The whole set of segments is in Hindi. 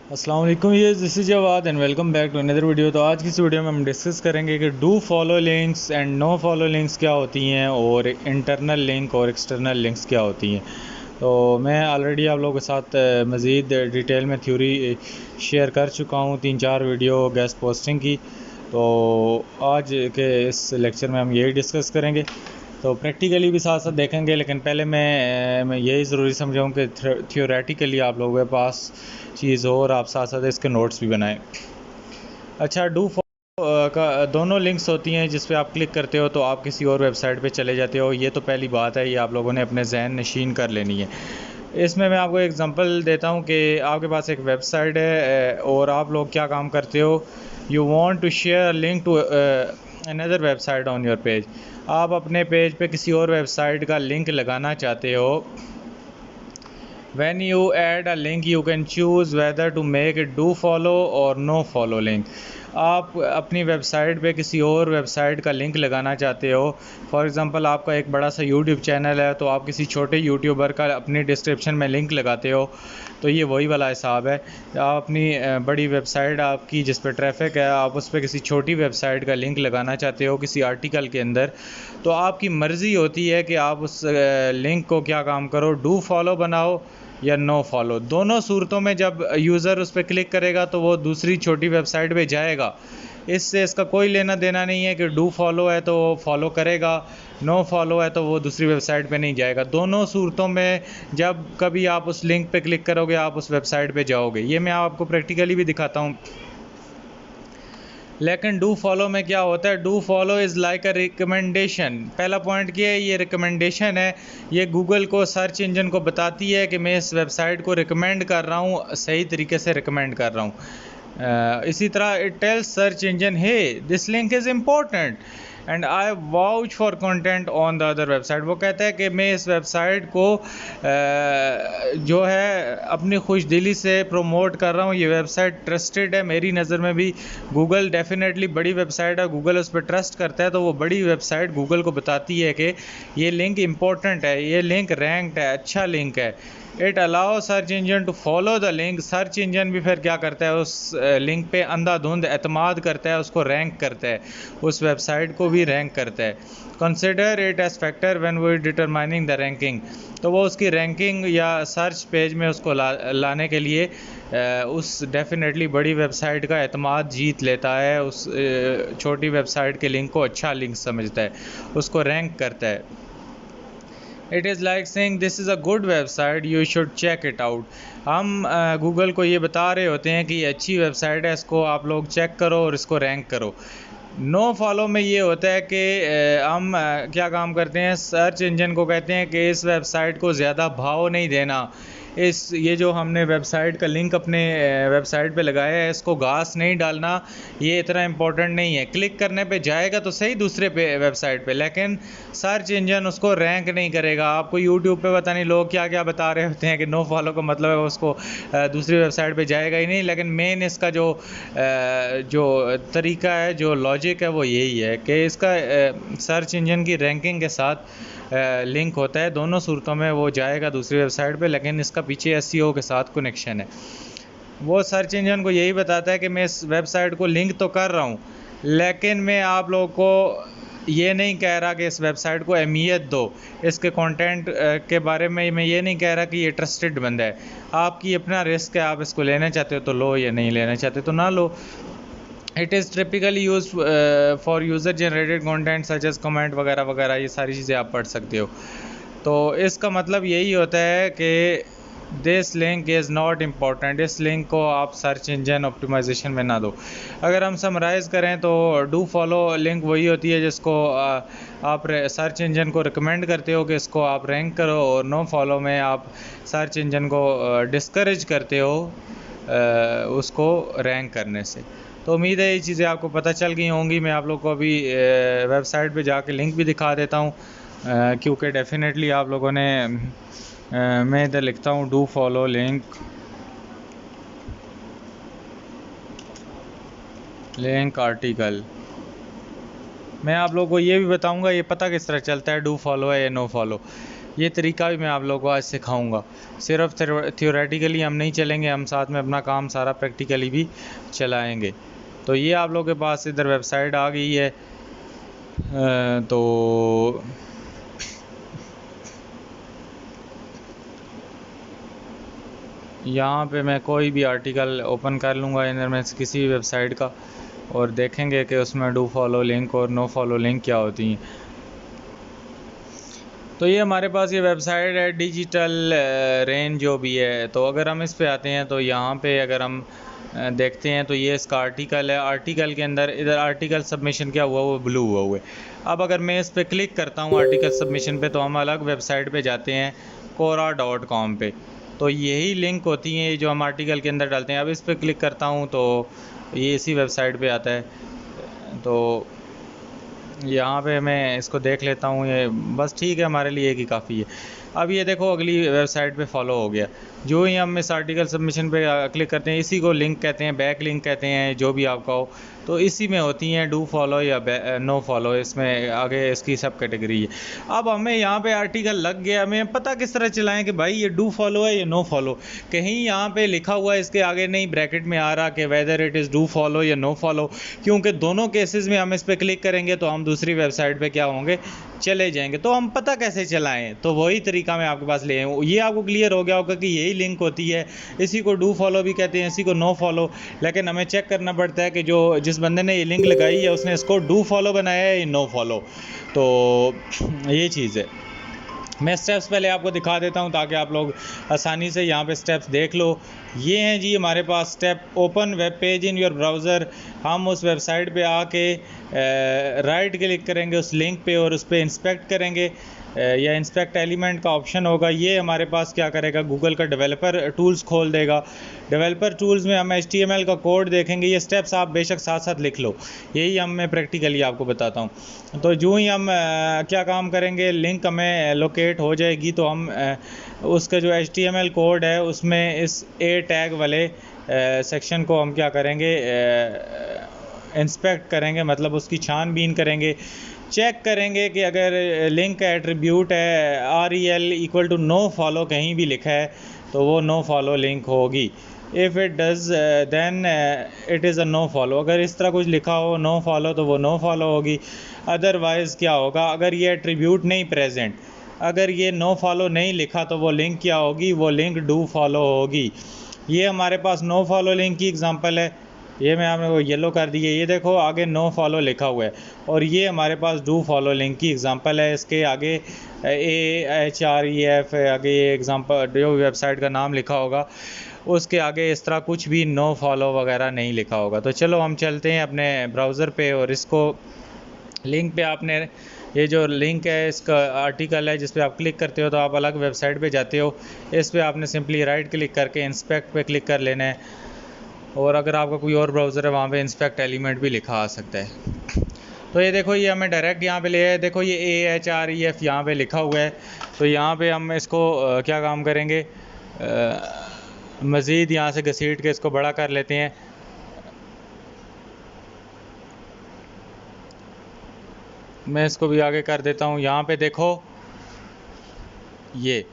अस्सलाम वालेकुम, ये this is Jawad and welcome back to another video. तो आज की इस वीडियो में हम डिस्कस करेंगे कि do follow links and no follow links क्या होती हैं और इंटरनल लिंक और एक्सटर्नल लिंक्स क्या होती हैं। तो मैं ऑलरेडी आप लोगों के साथ मज़ीद डिटेल में थ्योरी शेयर कर चुका हूँ, 3-4 वीडियो गेस्ट पोस्टिंग की। तो आज के इस लेक्चर में हम यही डिस्कस करेंगे। तो प्रैक्टिकली भी साथ साथ देखेंगे, लेकिन पहले मैं यही ज़रूरी समझाऊँ कि थियोरेटिकली आप लोगों के पास चीज़ हो और आप साथ साथ इसके नोट्स भी बनाएं। अच्छा, डू फॉलो का दोनों लिंक्स होती हैं जिस पे आप क्लिक करते हो तो आप किसी और वेबसाइट पे चले जाते हो। ये तो पहली बात है, ये आप लोगों ने अपने जहन नशीन कर लेनी है। इसमें मैं आपको एग्जांपल देता हूँ कि आपके पास एक वेबसाइट है और आप लोग क्या काम करते हो, you want to share link to another website on your page. आप अपने पेज पे किसी और वेबसाइट का लिंक लगाना चाहते हो। When you add a link, you can choose whether to make it do follow or no follow link. आप अपनी वेबसाइट पे किसी और वेबसाइट का लिंक लगाना चाहते हो। फॉर एग्ज़ाम्पल, आपका एक बड़ा सा यूट्यूब चैनल है तो आप किसी छोटे यूट्यूबर का अपनी डिस्क्रिप्शन में लिंक लगाते हो। तो ये वही वाला हिसाब है। आप अपनी बड़ी वेबसाइट आपकी जिस पे ट्रैफिक है, आप उस पर किसी छोटी वेबसाइट का लिंक लगाना चाहते हो किसी आर्टिकल के अंदर। तो आपकी मर्ज़ी होती है कि आप उस लिंक को क्या काम करो, डू फॉलो बनाओ या नो फॉलो। दोनों सूरतों में जब यूज़र उस पर क्लिक करेगा तो वो दूसरी छोटी वेबसाइट पे जाएगा। इससे इसका कोई लेना देना नहीं है कि डू फॉलो है तो वो फॉलो करेगा, नो फॉलो है तो वो दूसरी वेबसाइट पे नहीं जाएगा। दोनों सूरतों में जब कभी आप उस लिंक पे क्लिक करोगे आप उस वेबसाइट पे जाओगे। ये मैं आपको प्रैक्टिकली भी दिखाता हूँ। लेकिन डू फॉलो में क्या होता है, do follow is like a recommendation. पहला पॉइंट क्या है, ये रिकमेंडेशन है। ये गूगल को, सर्च इंजन को बताती है कि मैं इस वेबसाइट को रिकमेंड कर रहा हूँ, सही तरीके से रिकमेंड कर रहा हूँ। इसी तरह it tells search engine, hey this link is important and I vouch for content on the other website. वो कहता है कि मैं इस वेबसाइट को जो है अपनी खुश दिली से प्रमोट कर रहा हूँ। ये वेबसाइट ट्रस्टेड है मेरी नज़र में भी। गूगल डेफिनेटली बड़ी वेबसाइट है, गूगल उस पर ट्रस्ट करता है, तो वो बड़ी वेबसाइट गूगल को बताती है कि ये लिंक इम्पोर्टेंट है, ये लिंक रैंक्ड है, अच्छा लिंक है। It allow search engine to follow the link. Search engine भी फिर क्या करता है, उस लिंक पे अंधाधुंध एतमाद करता है, उसको रैंक करता है, उस वेबसाइट को भी रैंक करता है। Consider it as factor when we determining the ranking. तो वो उसकी रैंकिंग या सर्च पेज में उसको लाने के लिए उस डेफिनेटली बड़ी वेबसाइट का एतमाद जीत लेता है। उस छोटी वेबसाइट के लिंक को अच्छा लिंक समझता है, उसको रैंक करता है। It is like saying this is a good website, you should check it out. हम गूगल को ये बता रहे होते हैं कि ये अच्छी वेबसाइट है, इसको आप लोग चेक करो और इसको रैंक करो। नो फॉलो में ये होता है कि हम क्या काम करते हैं, सर्च इंजन को कहते हैं कि इस वेबसाइट को ज़्यादा भाव नहीं देना। ये जो हमने वेबसाइट का लिंक अपने वेबसाइट पे लगाया है, इसको घास नहीं डालना, ये इतना इम्पोर्टेंट नहीं है। क्लिक करने पे जाएगा तो सही दूसरे पे वेबसाइट पे, लेकिन सर्च इंजन उसको रैंक नहीं करेगा। आपको यूट्यूब पे पता नहीं लोग क्या क्या बता रहे होते हैं कि नो फॉलो का मतलब है उसको दूसरी वेबसाइट पे जाएगा ही नहीं, लेकिन मेन इसका जो तरीका है, जो लॉजिक है, वो यही है कि इसका सर्च इंजन की रैंकिंग के साथ लिंक होता है। दोनों सूरतों में वो जाएगा दूसरी वेबसाइट पे, लेकिन इसका पीछे एसईओ के साथ कनेक्शन है। वो सर्च इंजन को यही बताता है कि मैं इस वेबसाइट को लिंक तो कर रहा हूँ, लेकिन मैं आप लोगों को ये नहीं कह रहा कि इस वेबसाइट को अहमियत दो। इसके कंटेंट के बारे में मैं ये नहीं कह रहा कि ये ट्रस्टेड बंदा है। आपकी अपना रिस्क है, आप इसको लेना चाहते हो तो लो, या नहीं लेना चाहते तो ना लो। It is typically use for user generated content such as comment वगैरह वगैरह, ये सारी चीज़ें आप पढ़ सकते हो। तो इसका मतलब यही होता है कि this link is not important. इस लिंक को आप सर्च इंजन ऑप्टिमाइजेशन में ना दो। अगर हम समराइज़ करें तो डू फॉलो लिंक वही होती है जिसको आप सर्च इंजन को रिकमेंड करते हो कि इसको आप रैंक करो, और नो फॉलो में आप सर्च इंजन को डिस्करेज करते हो उसको रैंक करने से। तो उम्मीद है ये चीज़ें आपको पता चल गई होंगी। मैं आप लोग को अभी वेबसाइट पे जाके लिंक भी दिखा देता हूँ, क्योंकि डेफिनेटली आप लोगों ने मैं इधर लिखता हूँ डू फॉलो लिंक आर्टिकल। मैं आप लोगों को ये भी बताऊंगा ये पता किस तरह चलता है डू फॉलो है या नो फॉलो। ये तरीका भी मैं आप लोगों को आज सिखाऊंगा। सिर्फ थियोरेटिकली हम नहीं चलेंगे, हम साथ में अपना काम सारा प्रैक्टिकली भी चलाएंगे। तो ये आप लोगों के पास इधर वेबसाइट आ गई है। तो यहाँ पे मैं कोई भी आर्टिकल ओपन कर लूँगा इधर में से किसी भी वेबसाइट का, और देखेंगे कि उसमें डू फॉलो लिंक और नो फॉलो लिंक क्या होती हैं। तो ये हमारे पास ये वेबसाइट है डिजिटल रेंज जो भी है। तो अगर हम इस पे आते हैं तो यहाँ पे अगर हम देखते हैं तो ये इसका आर्टिकल है। आर्टिकल के अंदर इधर आर्टिकल सबमिशन क्या हुआ, वो ब्लू हुआ है। अब अगर मैं इस पर क्लिक करता हूँ आर्टिकल सबमिशन पे, तो हम अलग वेबसाइट पे जाते हैं quora.com पे। तो यही लिंक होती हैं जो हम आर्टिकल के अंदर डालते हैं। अब इस पर क्लिक करता हूँ तो ये इसी वेबसाइट पे आता है। तो यहाँ पे मैं इसको देख लेता हूँ, ये बस ठीक है, हमारे लिए एक ही काफ़ी है। अब ये देखो अगली वेबसाइट पे फॉलो हो गया। जो ही हम इस आर्टिकल सबमिशन पे क्लिक करते हैं, इसी को लिंक कहते हैं, बैक लिंक कहते हैं, जो भी आपका हो। तो इसी में होती हैं डू फॉलो या नो फॉलो, इसमें आगे इसकी सब कैटेगरी है। अब हमें यहाँ पे आर्टिकल लग गया, हमें पता किस तरह चलाएं कि भाई ये डू फॉलो है या नो फॉलो। कहीं यहाँ पे लिखा हुआ है इसके आगे नहीं ब्रैकेट में आ रहा कि whether it is do follow या नो फॉलो, क्योंकि दोनों केसेस में हम इस पर क्लिक करेंगे तो हम दूसरी वेबसाइट पे क्या होंगे, चले जाएंगे। तो हम पता कैसे चलाएं, तो वही तरीका मैं आपके पास ले आया हूँ। ये आपको क्लियर हो गया होगा कि यही लिंक होती है, इसी को डू फॉलो भी कहते हैं, इसी को नो फॉलो। लेकिन हमें चेक करना पड़ता है कि जो जिस बंदे ने ये लिंक लगाई है उसने इसको डू फॉलो बनाया है या नो फॉलो। तो ये चीज़ है। मैं स्टेप्स पहले आपको दिखा देता हूं ताकि आप लोग आसानी से यहाँ पे स्टेप्स देख लो। ये हैं जी हमारे पास step. Open web page in your browser. हम उस वेबसाइट पे आके राइट क्लिक करेंगे उस लिंक पे और उस पर इंस्पेक्ट करेंगे, या इंस्पेक्ट एलिमेंट का ऑप्शन होगा। ये हमारे पास क्या करेगा, गूगल का डेवलपर टूल्स खोल देगा। डेवलपर टूल्स में हम HTML का कोड देखेंगे। ये स्टेप्स आप बेशक साथ साथ लिख लो, यही हम मैं प्रैक्टिकली आपको बताता हूँ। तो जो ही हम क्या काम करेंगे, लिंक हमें लोकेट हो जाएगी तो हम उसका जो HTML कोड है उसमें इस ए टैग वाले सेक्शन को हम क्या करेंगे, इंस्पेक्ट करेंगे, मतलब उसकी छानबीन करेंगे। चेक करेंगे कि अगर लिंक का एट्रीब्यूट है REL equal to no follow कहीं भी लिखा है तो वो नो फॉलो लिंक होगी। If it does then it is a no follow. अगर इस तरह कुछ लिखा हो नो फॉलो तो वो नो फॉलो होगी। अदरवाइज़ क्या होगा, अगर ये एट्रीब्यूट नहीं प्रेजेंट, अगर ये नो फॉलो नहीं लिखा तो वो लिंक क्या होगी, वो लिंक डू फॉलो होगी। ये हमारे पास नो फॉलो लिंक की एग्जांपल है। ये मैं आपने को येलो कर दी है, ये देखो आगे नो फॉलो लिखा हुआ है। और ये हमारे पास डू फॉलो लिंक की एग्जांपल है। इसके आगे AHREF आगे ये एग्जांपल जो वेबसाइट का नाम लिखा होगा उसके आगे इस तरह कुछ भी नो फॉलो वगैरह नहीं लिखा होगा। तो चलो हम चलते हैं अपने ब्राउज़र पे और इसको लिंक पे आपने ये जो लिंक है इसका आर्टिकल है जिस पे आप क्लिक करते हो तो आप अलग वेबसाइट पे जाते हो। इस पे आपने सिंपली राइट क्लिक करके इंस्पेक्ट पे क्लिक कर लेना है, और अगर आपका कोई और ब्राउज़र है वहाँ पे इंस्पेक्ट एलिमेंट भी लिखा आ सकता है। तो ये देखो ये हमें डायरेक्ट यहाँ पे ले आए। देखो ये AHREF यहाँ पे लिखा हुआ है। तो यहाँ पे हम इसको क्या काम करेंगे, मज़ीद यहाँ से घसीट के इसको बड़ा कर लेते हैं। मैं इसको भी आगे कर देता हूँ। यहाँ पे देखो ये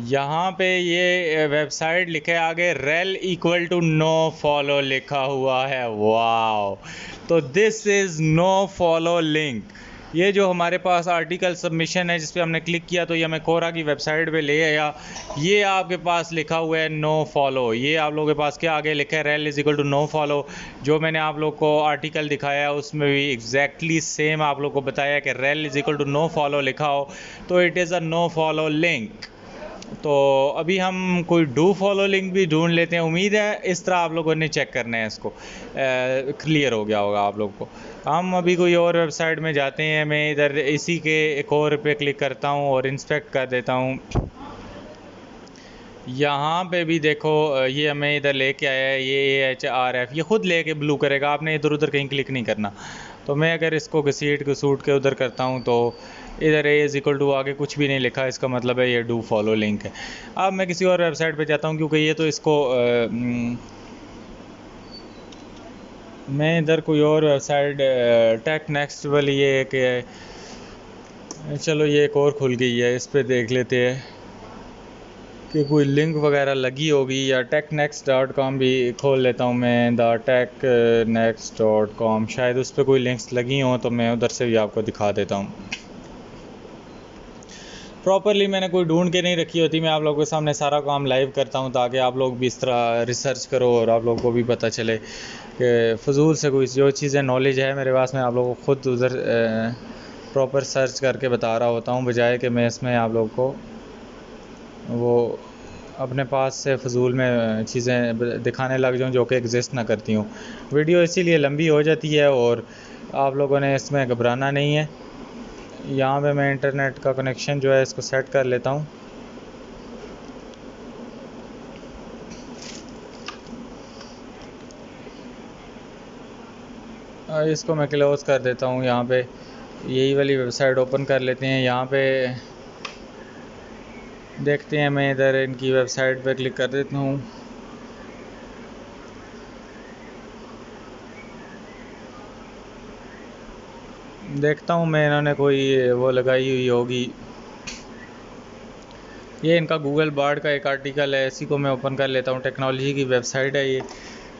यहाँ पे ये वेबसाइट लिखे आगे rel equal to no follow लिखा हुआ है। वाओ, तो this is no follow link. ये जो हमारे पास आर्टिकल सबमिशन है जिस पे हमने क्लिक किया तो ये हमें कोरा की वेबसाइट पे ले आया। ये आपके पास लिखा हुआ है नो फॉलो। ये आप लोगों के पास क्या आगे लिखा है, rel is equal to no follow. जो मैंने आप लोग को आर्टिकल दिखाया उसमें भी एग्जैक्टली सेम आप लोग को बताया कि rel is equal to no follow लिखा हो तो it is a no follow link. तो अभी हम कोई डू फॉलो लिंक भी ढूंढ लेते हैं। उम्मीद है इस तरह आप लोगों ने चेक करना है, इसको क्लियर हो गया होगा आप लोग को। हम अभी कोई और वेबसाइट में जाते हैं। मैं इधर इसी के एक और पे क्लिक करता हूँ और इंस्पेक्ट कर देता हूँ। यहाँ पे भी देखो ये हमें इधर लेके आया है, ये AHRF ये खुद लेके ब्लू करेगा, आपने इधर उधर कहीं क्लिक नहीं करना। तो मैं अगर इसको घसीट घसूट के उधर करता हूँ तो इधर A इज़ इक्वल टू आगे कुछ भी नहीं लिखा, इसका मतलब है ये डू फॉलो लिंक है। अब मैं किसी और वेबसाइट पे जाता हूँ क्योंकि ये तो इसको मैं इधर कोई और वेबसाइट टेक नेक्स्ट वाली ये कि चलो ये एक और खुल गई है, इस पे देख लेते हैं कि कोई लिंक वगैरह लगी होगी, या technext.com भी खोल लेता हूँ मैं, द technext.com, शायद उस पर कोई लिंक्स लगी हों तो मैं उधर से भी आपको दिखा देता हूँ। प्रॉपरली मैंने कोई ढूंढ के नहीं रखी होती, मैं आप लोगों के सामने सारा काम लाइव करता हूँ ताकि आप लोग भी इस तरह रिसर्च करो और आप लोगों को भी पता चले कि फजूल से कोई जो चीज़ें नॉलेज है मेरे पास, मैं आप लोगों को ख़ुद उधर प्रॉपर सर्च करके बता रहा होता हूँ, बजाय कि मैं इसमें आप लोगों को वो अपने पास से फजूल में चीज़ें दिखाने लग जाऊँ जो कि एग्जिस्ट ना करती हूँ। वीडियो इसीलिए लंबी हो जाती है और आप लोगों ने इसमें घबराना नहीं है। यहाँ पे मैं इंटरनेट का कनेक्शन जो है इसको सेट कर लेता हूँ। इसको मैं क्लोज़ कर देता हूँ। यहाँ पे यही वाली वेबसाइट ओपन कर लेते हैं। यहाँ पे देखते हैं, मैं इधर इनकी वेबसाइट पे क्लिक कर देता हूँ। देखता हूँ मैं इन्होंने कोई वो लगाई हुई होगी। ये इनका गूगल बार्ड का एक आर्टिकल है, इसी को मैं ओपन कर लेता हूँ। टेक्नोलॉजी की वेबसाइट है ये,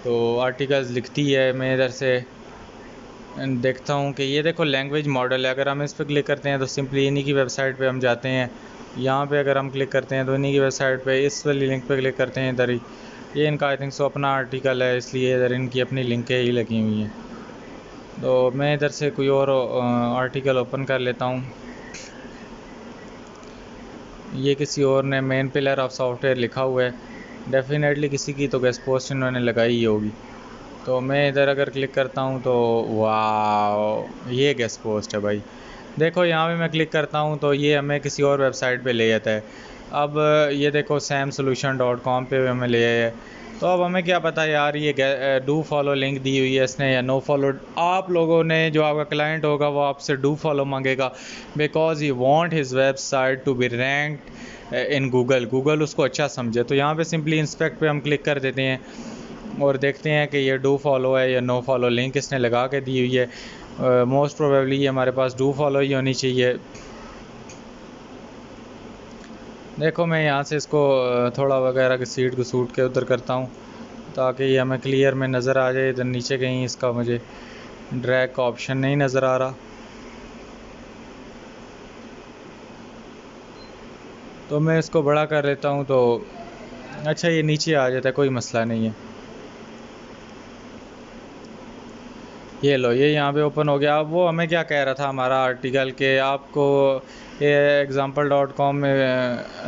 तो आर्टिकल्स लिखती है। मैं इधर से देखता हूँ कि ये देखो लैंग्वेज मॉडल है। अगर हम इस पर क्लिक करते हैं तो सिंपली इन्हीं की वेबसाइट पे हम जाते हैं। यहाँ पे अगर हम क्लिक करते हैं तो इन्हीं की वेबसाइट पे इस वाली लिंक पे क्लिक करते हैं। इधर ही ये इनका आई थिंक सो अपना आर्टिकल है, इसलिए इधर इनकी अपनी लिंकें ही लगी हुई हैं। तो मैं इधर से कोई और आर्टिकल ओपन कर लेता हूँ। ये किसी और ने मेन पिलर ऑफ सॉफ्टवेयर लिखा हुआ है, डेफिनेटली किसी की तो गेस्ट पोस्ट इन्होंने लगाई ही होगी। तो मैं इधर अगर क्लिक करता हूँ तो वाह, ये गेस्ट पोस्ट है भाई। देखो यहाँ पे मैं क्लिक करता हूँ तो ये हमें किसी और वेबसाइट पे ले जाता है। अब ये देखो samsolution.com पे हमें ले आया है। तो अब हमें क्या पता यार, ये डू फॉलो लिंक दी हुई है इसने या नो फॉलो। आप लोगों ने, जो आपका क्लाइंट होगा वो आपसे डू फॉलो मांगेगा, because you want his website to be ranked in Google उसको अच्छा समझे। तो यहाँ पे सिंपली इंस्पेक्ट पे हम क्लिक कर देते हैं और देखते हैं कि ये डू फॉलो है या नो फॉलो लिंक इसने लगा के दी हुई है। मोस्ट प्रोबेबली ये हमारे पास डू फॉलो ही होनी चाहिए। देखो मैं यहाँ से इसको थोड़ा वगैरह की सीट को सूट के उधर करता हूँ ताकि ये हमें क्लियर में नज़र आ जाए। इधर नीचे कहीं इसका मुझे ड्रैग का ऑप्शन नहीं नज़र आ रहा, तो मैं इसको बड़ा कर लेता हूँ। तो अच्छा ये नीचे आ जाता है, कोई मसला नहीं है। ये लो, ये यहाँ पे ओपन हो गया। अब वो हमें क्या कह रहा था हमारा आर्टिकल के आपको ये example.com में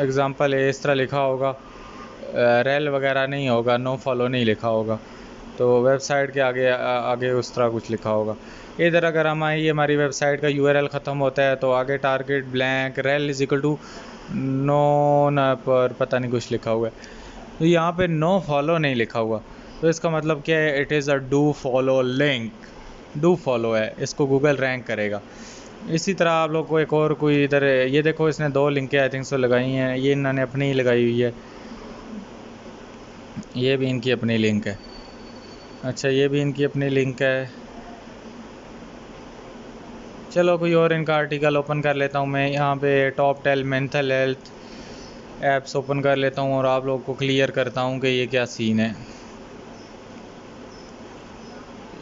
एग्ज़ाम्पल है इस तरह लिखा होगा, रेल वगैरह नहीं होगा, नो फॉलो नहीं लिखा होगा। तो वेबसाइट के आगे आगे उस तरह कुछ लिखा होगा। इधर अगर हम आए, ये हमारी वेबसाइट का URL ख़त्म होता है तो आगे target blank rel is equal to no न पर पता नहीं कुछ लिखा हुआ है। तो यहाँ पे नो फॉलो नहीं लिखा हुआ, तो इसका मतलब क्या है, it is a do follow link. Do follow है, इसको गूगल रैंक करेगा। इसी तरह आप लोग को एक और कोई इधर, ये देखो इसने 2 लिंकें आई थिंक सो लगाई हैं, ये इन्होंने अपनी ही लगाई हुई है। ये भी इनकी अपनी लिंक है। अच्छा ये भी इनकी अपनी लिंक है। चलो कोई और इनका आर्टिकल ओपन कर लेता हूँ मैं। यहाँ पे top 10 mental health apps open कर लेता हूँ और आप लोग को क्लियर करता हूँ कि ये क्या सीन है।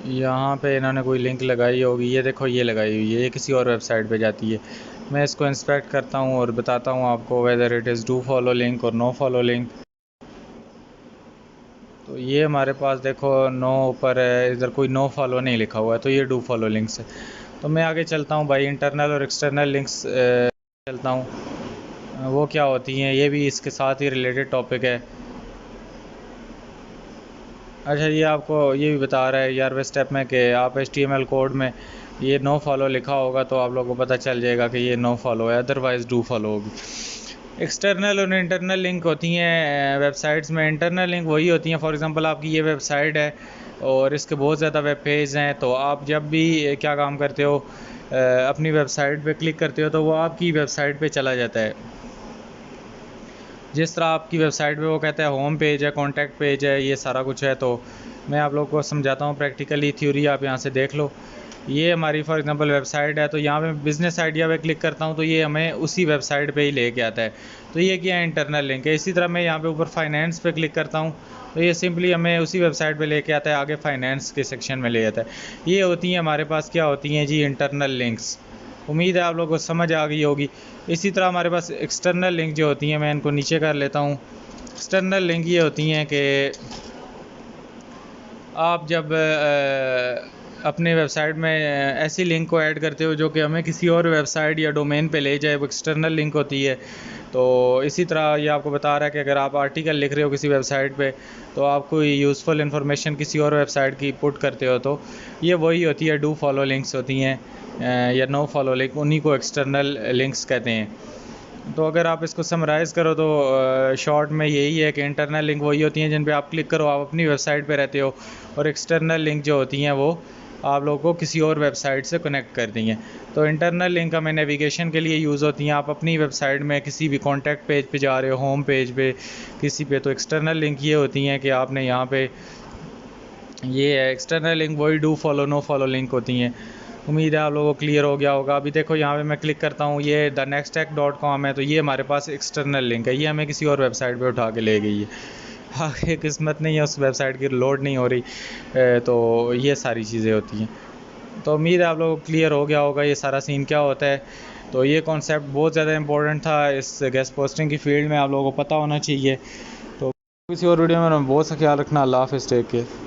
यहाँ पे इन्होंने कोई लिंक लगाई होगी, ये देखो ये लगाई हुई है, ये किसी और वेबसाइट पे जाती है। मैं इसको इंस्पेक्ट करता हूँ और बताता हूँ आपको whether it is do follow link और नो फॉलो लिंक। तो ये हमारे पास देखो नो ऊपर है, इधर कोई नो फॉलो नहीं लिखा हुआ है, तो ये डू फॉलो लिंक्स है। तो मैं आगे चलता हूँ भाई, इंटरनल और एक्सटर्नल लिंक्स चलता हूँ। वो क्या होती हैं, ये भी इसके साथ ही रिलेटेड टॉपिक है। अच्छा ये आपको ये भी बता रहा है 11वें स्टेप में कि आप HTML कोड में ये नो फॉलो लिखा होगा तो आप लोगों को पता चल जाएगा कि ये नो फॉलो है, अदरवाइज़ डू फॉलो होगी। एक्सटर्नल और इंटरनल लिंक होती हैं वेबसाइट्स में। इंटरनल लिंक वही होती हैं, फॉर एग्जांपल आपकी ये वेबसाइट है और इसके बहुत ज़्यादा वेब पेज हैं, तो आप जब भी क्या काम करते हो, अपनी वेबसाइट पे क्लिक करते हो तो वो आपकी वेबसाइट पे चला जाता है। जिस तरह आपकी वेबसाइट पे वो कहता है होम पेज है, कॉन्टैक्ट पेज है, ये सारा कुछ है। तो मैं आप लोगों को समझाता हूँ प्रैक्टिकली, थ्योरी आप यहाँ से देख लो। ये हमारी फॉर एग्जांपल वेबसाइट है, तो यहाँ पे बिज़नेस आइडिया पे क्लिक करता हूँ तो ये हमें उसी वेबसाइट पे ही लेके आता है। तो ये क्या है, इंटरनल लिंक है। इसी तरह मैं यहाँ पे ऊपर फाइनेंस पे क्लिक करता हूँ तो ये सिंपली हमें उसी वेबसाइट पे लेके आता है, आगे फाइनेंस के सेक्शन में ले जाता है। ये होती हैं हमारे पास क्या होती हैं जी, इंटरनल लिंक्स। उम्मीद है आप लोगों को समझ आ गई होगी। इसी तरह हमारे पास एक्सटर्नल लिंक जो होती हैं, मैं इनको नीचे कर लेता हूँ। एक्सटर्नल लिंक ये होती हैं कि आप जब अपने वेबसाइट में ऐसी लिंक को ऐड करते हो जो कि हमें किसी और वेबसाइट या डोमेन पे ले जाए, वो एक्सटर्नल लिंक होती है। तो इसी तरह ये आपको बता रहा है कि अगर आप आर्टिकल लिख रहे हो किसी वेबसाइट पे, तो आप कोई यूज़फुल इन्फॉर्मेशन किसी और वेबसाइट की पुट करते हो, तो ये वही होती है, डू फॉलो लिंक्स होती हैं या नो फॉलो लिंक, उन्हीं को एक्सटर्नल लिंक्स कहते हैं। तो अगर आप इसको समराइज़ करो तो शॉर्ट में यही है कि इंटरनल लिंक वही होती हैं जिन पे आप क्लिक करो, आप अपनी वेबसाइट पे रहते हो, और एक्सटर्नल लिंक जो होती हैं वो आप लोगों को किसी और वेबसाइट से कनेक्ट करती हैं। तो इंटरनल लिंक हमें नेविगेशन के लिए यूज़ होती हैं। आप अपनी वेबसाइट में किसी भी कॉन्टैक्ट पेज पे जा रहे हो, होम पेज पे किसी पे, तो एक्सटर्नल लिंक ये होती हैं कि आपने यहाँ पे, ये है एक्सटर्नल लिंक, वही do follow no follow link होती हैं। उम्मीद है आप लोगों को क्लियर हो गया होगा। अभी देखो यहाँ पे मैं क्लिक करता हूँ, ये thenexttech.com है, तो ये हमारे पास एक्सटर्नल लिंक है, ये हमें किसी और वेबसाइट पे उठा के ले गई है। आगे किस्मत नहीं है, उस वेबसाइट की लोड नहीं हो रही। तो ये सारी चीज़ें होती हैं। तो उम्मीद है आप लोगों को क्लियर हो गया होगा ये सारा सीन क्या होता है। तो ये कॉन्सेप्ट बहुत ज़्यादा इंपॉर्टेंट था इस गेस्ट पोस्टिंग की फील्ड में, आप लोगों को पता होना चाहिए। तो किसी और वीडियो में बहुत सा ख्याल रखना। अल्लाह हाफ़िज़, टेक केयर।